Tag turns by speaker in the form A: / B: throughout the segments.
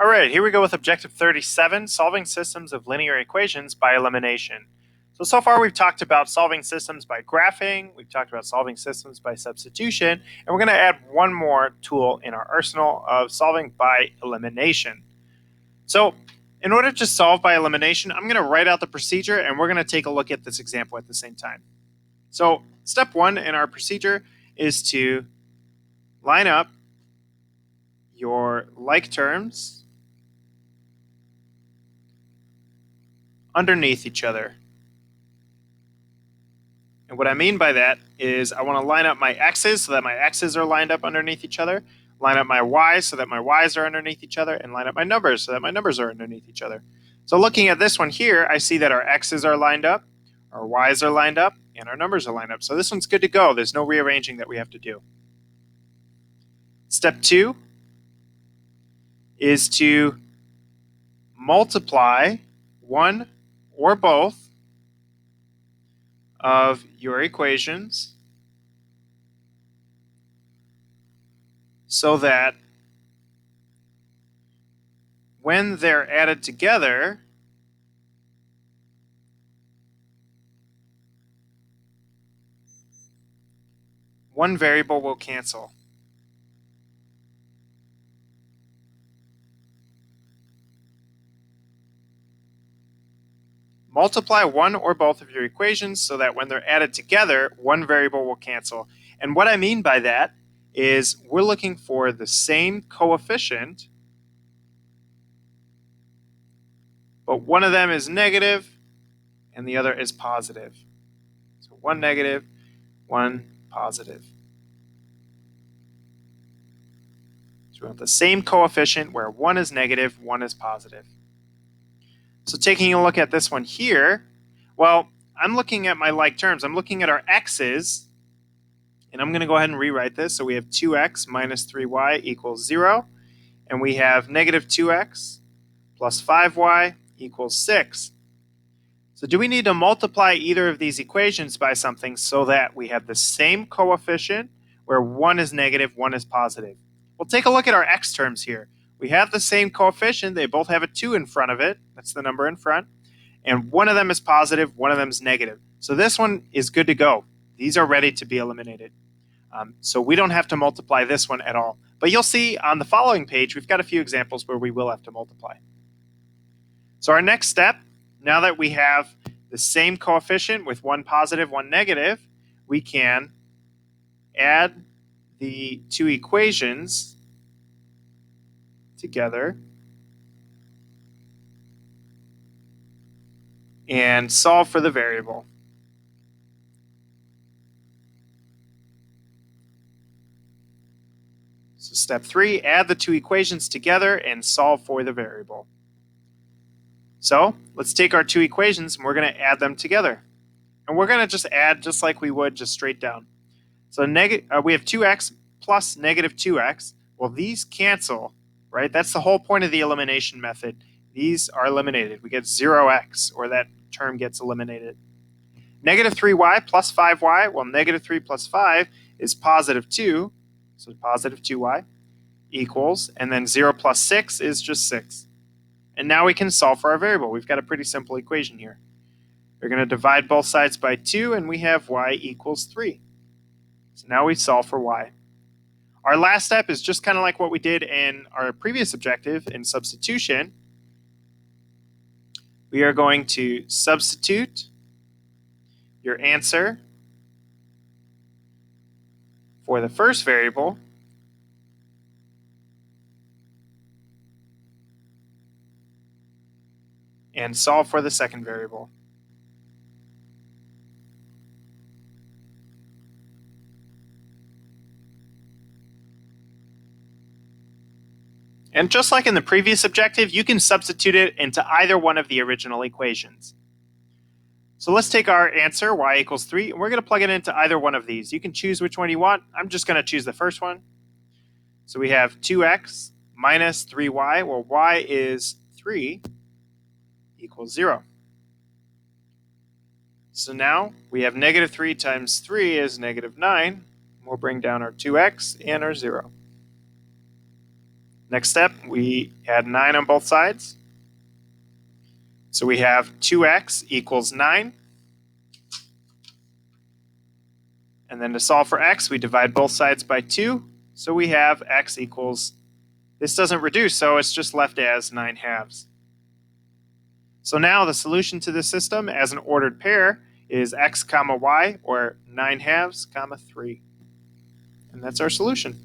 A: All right, here we go with objective 37, solving systems of linear equations by elimination. So far we've talked about solving systems by graphing, we've talked about solving systems by substitution, and we're going to add one more tool in our arsenal of solving by elimination. So in order to solve by elimination, I'm going to write out the procedure and we're going to take a look at this example at the same time. So step one in our procedure is to line up your like terms underneath each other. And what I mean by that is I want to line up my x's so that my x's are lined up underneath each other, line up my y's so that my y's are underneath each other, and line up my numbers so that my numbers are underneath each other. So looking at this one here, I see that our x's are lined up, our y's are lined up, and our numbers are lined up. So this one's good to go. There's no rearranging that we have to do. Step two is to multiply one or both of your equations so that when they're added together, one variable will cancel. Multiply one or both of your equations so that when they're added together, one variable will cancel. And what I mean by that is we're looking for the same coefficient, but one of them is negative and the other is positive. So one negative, one positive. So we have the same coefficient where one is negative, one is positive. So taking a look at this one here, well, I'm looking at my like terms. I'm looking at our x's, and I'm going to go ahead and rewrite this. So we have 2x minus 3y equals 0, and we have negative 2x plus 5y equals 6. So do we need to multiply either of these equations by something so that we have the same coefficient where one is negative, one is positive? Well, take a look at our x terms here. We have the same coefficient. They both have a 2 in front of it. That's the number in front. And one of them is positive, one of them is negative. So this one is good to go. These are ready to be eliminated. So we don't have to multiply this one at all. But you'll see on the following page, we've got a few examples where we will have to multiply. So our next step, now that we have the same coefficient with one positive, one negative, we can add the two equations together and solve for the variable. So step 3, add the two equations together and solve for the variable. So let's take our two equations and we're going to add them together. And we're going to just add just like we would just straight down. So we have 2x plus negative 2x. Well, these cancel, right? That's the whole point of the elimination method. These are eliminated. We get 0x, or that term gets eliminated. Negative 3y plus 5y, well, negative 3 plus 5 is positive 2, so positive 2y equals, and then 0 plus 6 is just 6. And now we can solve for our variable. We've got a pretty simple equation here. We're going to divide both sides by 2, and we have y equals 3. So now we solve for y. Our last step is just kind of like what we did in our previous objective in substitution. We are going to substitute your answer for the first variable and solve for the second variable. And just like in the previous objective, you can substitute it into either one of the original equations. So let's take our answer, y equals 3, and we're going to plug it into either one of these. You can choose which one you want. I'm just going to choose the first one. So we have 2x minus 3y. Well, y is 3 equals 0. So now we have negative 3 times 3 is negative 9. We'll bring down our 2x and our 0. Next step, we add 9 on both sides. So we have 2x equals 9. And then to solve for x, we divide both sides by 2. So we have x equals, this doesn't reduce, so it's just left as 9 halves. So now the solution to this system as an ordered pair is x comma y, or 9 halves comma 3. And that's our solution.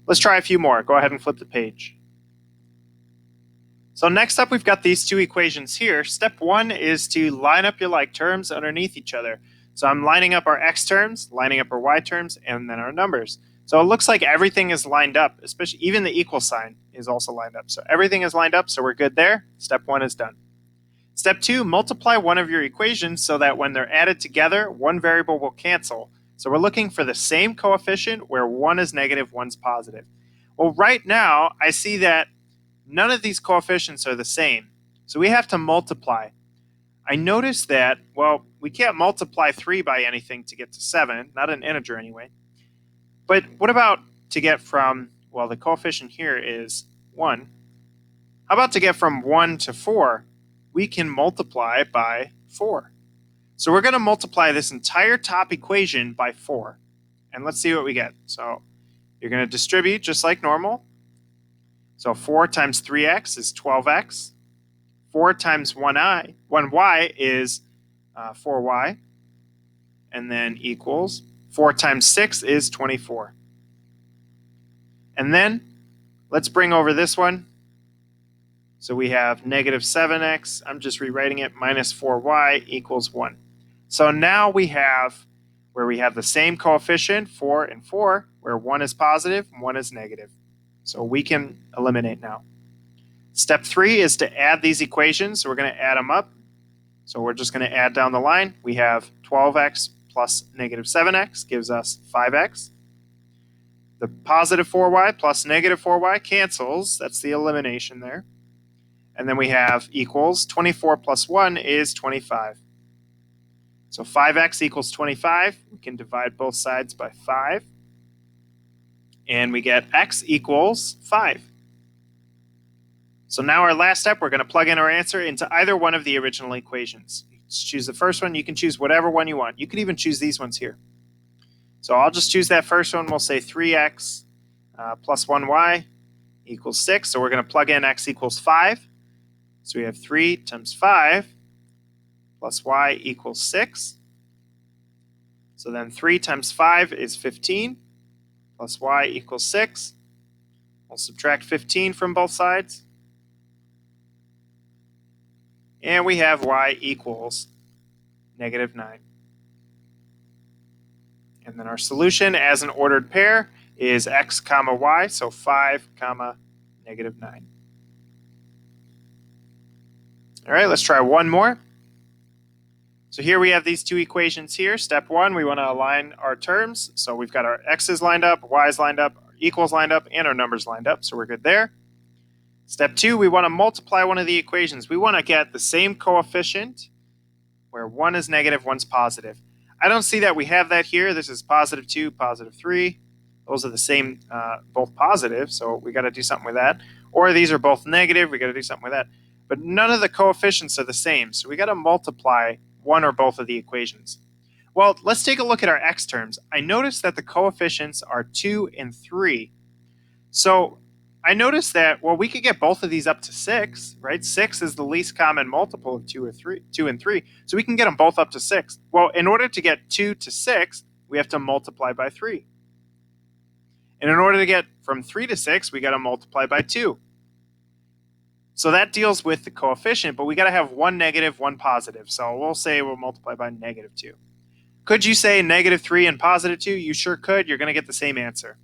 A: Let's try a few more. Go ahead and flip the page. So next up, we've got these two equations here. Step 1 is to line up your like terms underneath each other. So I'm lining up our x terms, lining up our y terms, and then our numbers. So it looks like everything is lined up, especially even the equal sign is also lined up. So everything is lined up, so we're good there. Step 1 is done. Step 2, multiply one of your equations so that when they're added together, one variable will cancel. So we're looking for the same coefficient where one is negative, one's positive. Well, right now, I see that none of these coefficients are the same. So we have to multiply. I noticed that, well, we can't multiply 3 by anything to get to 7, not an integer anyway. But what about to get from, well, the coefficient here is 1. How about to get from 1 to 4? We can multiply by 4. So we're going to multiply this entire top equation by 4. And let's see what we get. So you're going to distribute just like normal. So 4 times 3x is 12x. 4 times 1y is 4y. And then equals 4 times 6 is 24. And then let's bring over this one. So we have negative 7x. I'm just rewriting it. Minus 4y equals 1. So now we have where we have the same coefficient, 4 and 4, where 1 is positive and 1 is negative. So we can eliminate now. Step 3 is to add these equations. So we're going to add them up. So we're just going to add down the line. We have 12x plus negative 7x gives us 5x. The positive 4y plus negative 4y cancels. That's the elimination there. And then we have equals 24 plus 1 is 25. So 5x equals 25. We can divide both sides by 5. And we get x equals 5. So now our last step, we're going to plug in our answer into either one of the original equations. Let's choose the first one. You can choose whatever one you want. You could even choose these ones here. So I'll just choose that first one. We'll say 3x plus 1y equals 6. So we're going to plug in x equals 5. So we have 3 times 5 plus y equals 6. So then 3 times 5 is 15 plus y equals 6. We'll subtract 15 from both sides. And we have y equals negative 9. And then our solution as an ordered pair is x comma y, so 5 comma negative 9. All right, let's try one more. So here we have these two equations here. Step 1, we want to align our terms. So we've got our x's lined up, y's lined up, our equals lined up, and our numbers lined up. So we're good there. Step 2, we want to multiply one of the equations. We want to get the same coefficient where one is negative, one's positive. I don't see that we have that here. This is positive 2, positive 3. Those are the same, both positive, so we got to do something with that. Or these are both negative, we got to do something with that. But none of the coefficients are the same, so we got to multiply one or both of the equations. Well, let's take a look at our x terms. I noticed that the coefficients are 2 and 3. So I noticed that, well, we could get both of these up to 6, right? 6 is the least common multiple of 2 and 3. So we can get them both up to 6. Well, in order to get 2 to 6, we have to multiply by 3. And in order to get from 3 to 6, we got to multiply by 2. So that deals with the coefficient, but we got to have one negative, one positive. So we'll say we'll multiply by negative 2. Could you say negative 3 and positive 2? You sure could. You're going to get the same answer.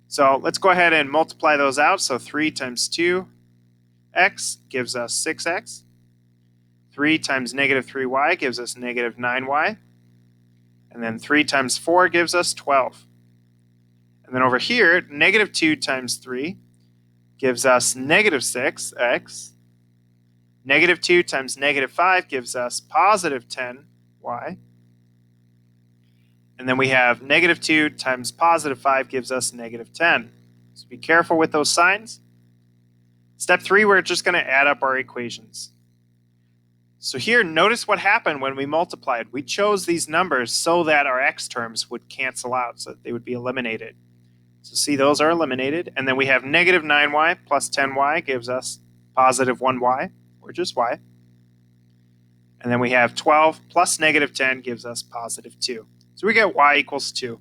A: So let's go ahead and multiply those out. So 3 times 2x gives us 6x. 3 times negative 3y gives us negative 9y. And then 3 times 4 gives us 12. And then over here, negative 2 times 3 gives us negative 6x. Negative 2 times negative 5 gives us positive 10y. And then we have negative 2 times positive 5 gives us negative 10. So be careful with those signs. Step 3, we're just going to add up our equations. So here, notice what happened when we multiplied. We chose these numbers so that our x terms would cancel out, so that they would be eliminated. So see, those are eliminated. And then we have negative 9y plus 10y gives us positive 1y, or just y. And then we have 12 plus negative 10 gives us positive 2. So we get y equals 2.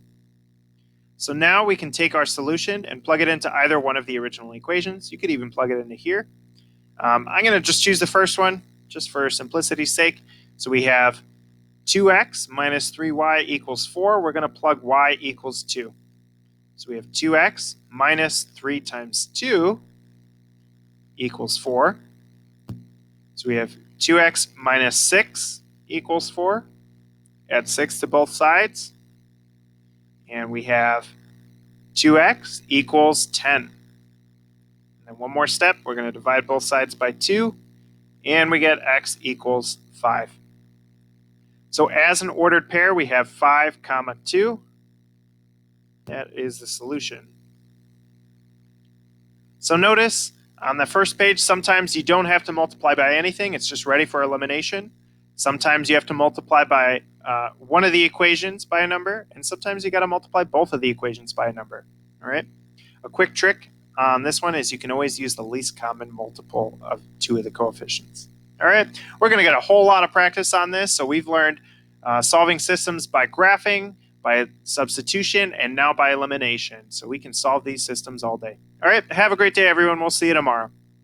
A: So now we can take our solution and plug it into either one of the original equations. You could even plug it into here. I'm going to just choose the first one, just for simplicity's sake. So we have 2x minus 3y equals 4. We're going to plug y equals 2. So we have 2x minus 3 times 2 equals 4. So we have 2x minus 6 equals 4. Add 6 to both sides. And we have 2x equals 10. And then one more step, we're going to divide both sides by 2, and we get x equals 5. So as an ordered pair, we have 5, 2. That is the solution. So notice on the first page, sometimes you don't have to multiply by anything. It's just ready for elimination. Sometimes you have to multiply by one of the equations by a number, and sometimes you got to multiply both of the equations by a number. All right. A quick trick on this one is you can always use the least common multiple of 2 of the coefficients. All right. We're going to get a whole lot of practice on this. So we've learned solving systems by graphing, by substitution, and now by elimination. So we can solve these systems all day. All right. Have a great day, everyone. We'll see you tomorrow.